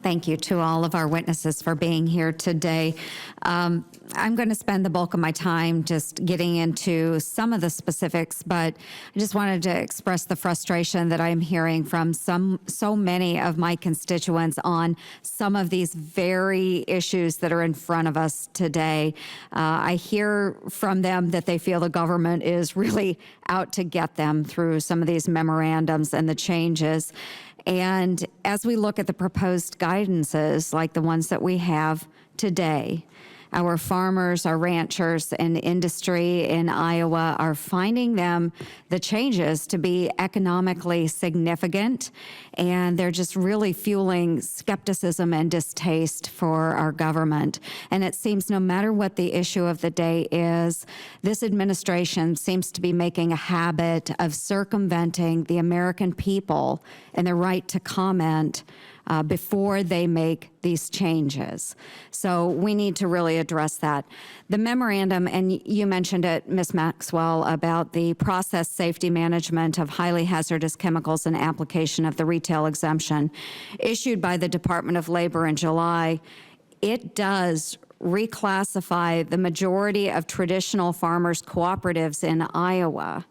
Thank you to all of our witnesses for being here today. I'm going to spend the bulk of my time just getting into some of the specifics, but I just wanted to express the frustration that I'm hearing from so many of my constituents on some of these very issues that are in front of us today. I hear from them that they feel the government is really out to get them through some of these memorandums and the changes. And as we look at the proposed guidances, like the ones that we have today, our farmers, our ranchers, and industry in Iowa are finding the changes to be economically significant, and they're just really fueling skepticism and distaste for our government. And it seems no matter what the issue of the day is, this administration seems to be making a habit of circumventing the American people and their right to comment before they make these changes. So we need to really address that. The memorandum, and you mentioned it, Ms. Maxwell, about the process safety management of highly hazardous chemicals and application of the retail exemption issued by the Department of Labor in July. It does reclassify the majority of traditional farmers' cooperatives in Iowa.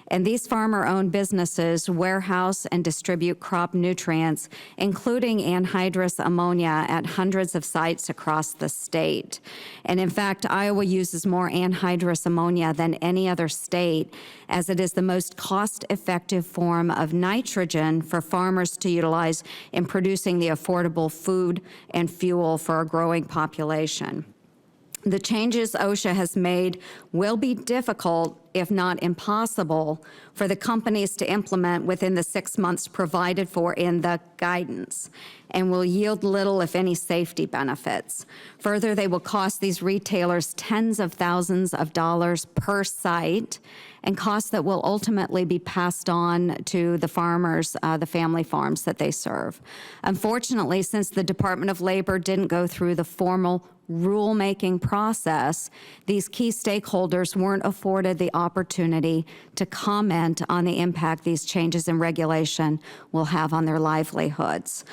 And these farmer-owned businesses warehouse and distribute crop nutrients, including anhydrous ammonia, at hundreds of sites across the state. And in fact, Iowa uses more anhydrous ammonia than any other state, as it is the most cost-effective form of nitrogen for farmers to utilize in producing the affordable food and fuel for a growing population. The changes OSHA has made will be difficult, if not impossible, for the companies to implement within the 6 months provided for in the guidance, and will yield little, if any, safety benefits. Further, they will cost these retailers tens of thousands of dollars per site, and costs that will ultimately be passed on to the farmers, the family farms that they serve. Unfortunately, since the Department of Labor didn't go through the formal rulemaking process, these key stakeholders weren't afforded the opportunity to comment on the impact these changes in regulation will have on their livelihoods.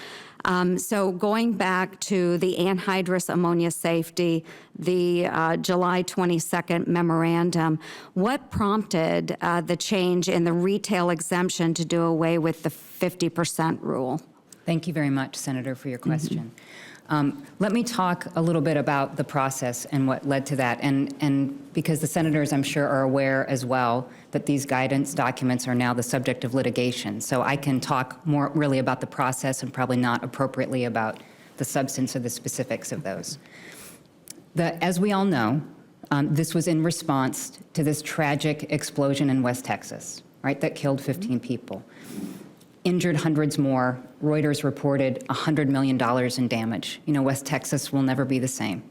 So going back to the anhydrous ammonia safety, the July 22nd memorandum, what prompted the change in the retail exemption to do away with the 50% rule? Thank you very much, Senator, for your question. Let me talk a little bit about the process and what led to that, and because the senators, I'm sure, are aware as well that these guidance documents are now the subject of litigation. So I can talk more really about the process and probably not appropriately about the substance or the specifics of those. As we all know, this was in response to this tragic explosion in West Texas, right, that killed 15 people. Injured hundreds more. Reuters reported $100 million in damage. You know, West Texas will never be the same.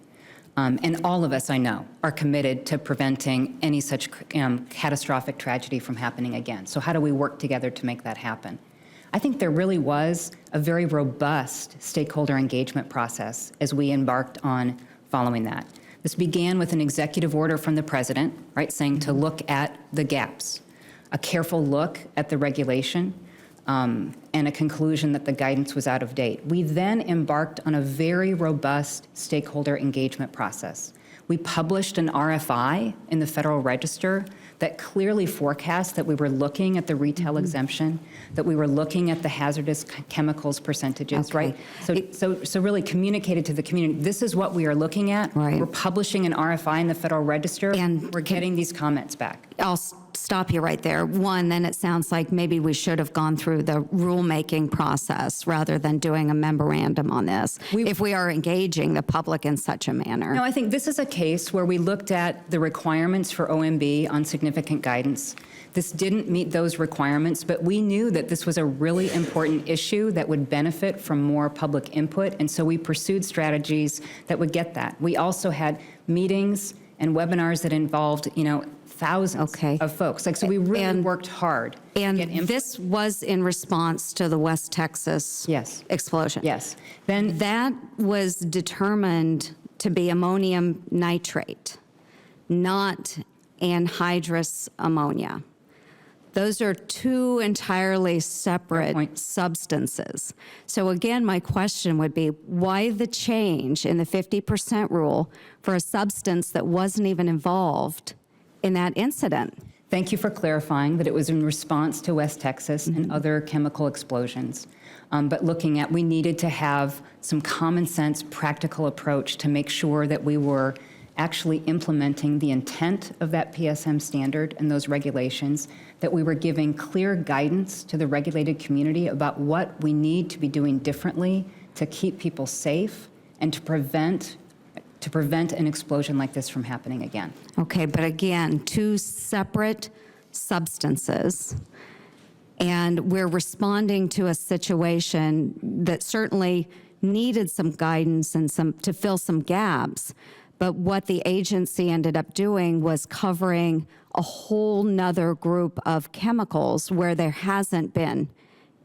And all of us, I know, are committed to preventing any such catastrophic tragedy from happening again. So how do we work together to make that happen? I think there really was a very robust stakeholder engagement process as we embarked on following that. This began with an executive order from the president, right, saying to look at the gaps, a careful look at the regulation, and a conclusion that the guidance was out of date. We then embarked on a very robust stakeholder engagement process. We published an RFI in the Federal Register that clearly forecast that we were looking at the retail exemption, that we were looking at the hazardous chemicals percentages, right? So really communicated to the community, this is what we are looking at. Right. We're publishing an RFI in the Federal Register, and we're getting these comments back. I'll stop you right there. One, then it sounds like maybe we should have gone through the rulemaking process rather than doing a memorandum on this, if we are engaging the public in such a manner. No, I think this is a case where we looked at the requirements for OMB on significant guidance. This didn't meet those requirements, but we knew that this was a really important issue that would benefit from more public input, and so we pursued strategies that would get that. We also had meetings and webinars that involved, you know, thousands of folks. Like, so we really worked hard. And this was in response to the West Texas explosion. Yes. Then that was determined to be ammonium nitrate, not anhydrous ammonia. Those are two entirely separate point. substances. So again, my question would be, why the change in the 50% rule for a substance that wasn't even involved in that incident? Thank you for clarifying that it was in response to West Texas and other chemical explosions. But looking at, we needed to have some common sense, practical approach to make sure that we were actually implementing the intent of that PSM standard and those regulations, that we were giving clear guidance to the regulated community about what we need to be doing differently to keep people safe and to prevent an explosion like this from happening again. Okay, but again, two separate substances, and we're responding to a situation that certainly needed some guidance and to fill some gaps. But what the agency ended up doing was covering a whole nother group of chemicals where there hasn't been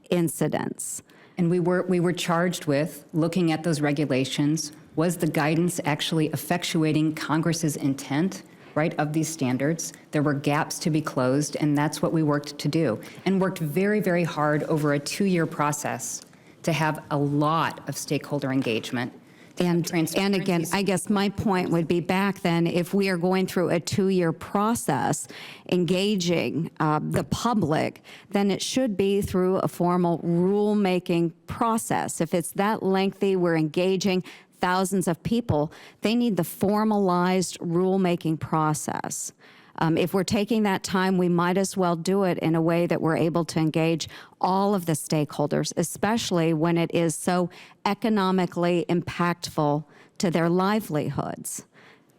incidents. And we were charged with looking at those regulations. Was the guidance actually effectuating Congress's intent, right, of these standards? There were gaps to be closed, and that's what we worked to do, and worked very, very hard over a 2-year process to have a lot of stakeholder engagement. And again, I guess my point would be back then, if we are going through a 2-year process, engaging the public, then it should be through a formal rulemaking process. If it's that lengthy, we're engaging thousands of people, they need the formalized rulemaking process. If we're taking that time, we might as well do it in a way that we're able to engage all of the stakeholders, especially when it is so economically impactful to their livelihoods.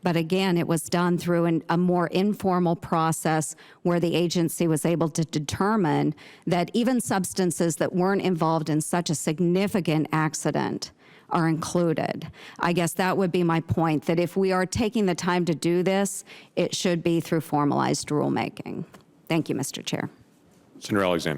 But again, it was done through a more informal process where the agency was able to determine that even substances that weren't involved in such a significant accident are included. I guess that would be my point, that if we are taking the time to do this, it should be through formalized rulemaking. Thank you, Mr. Chair. Senator Alexander.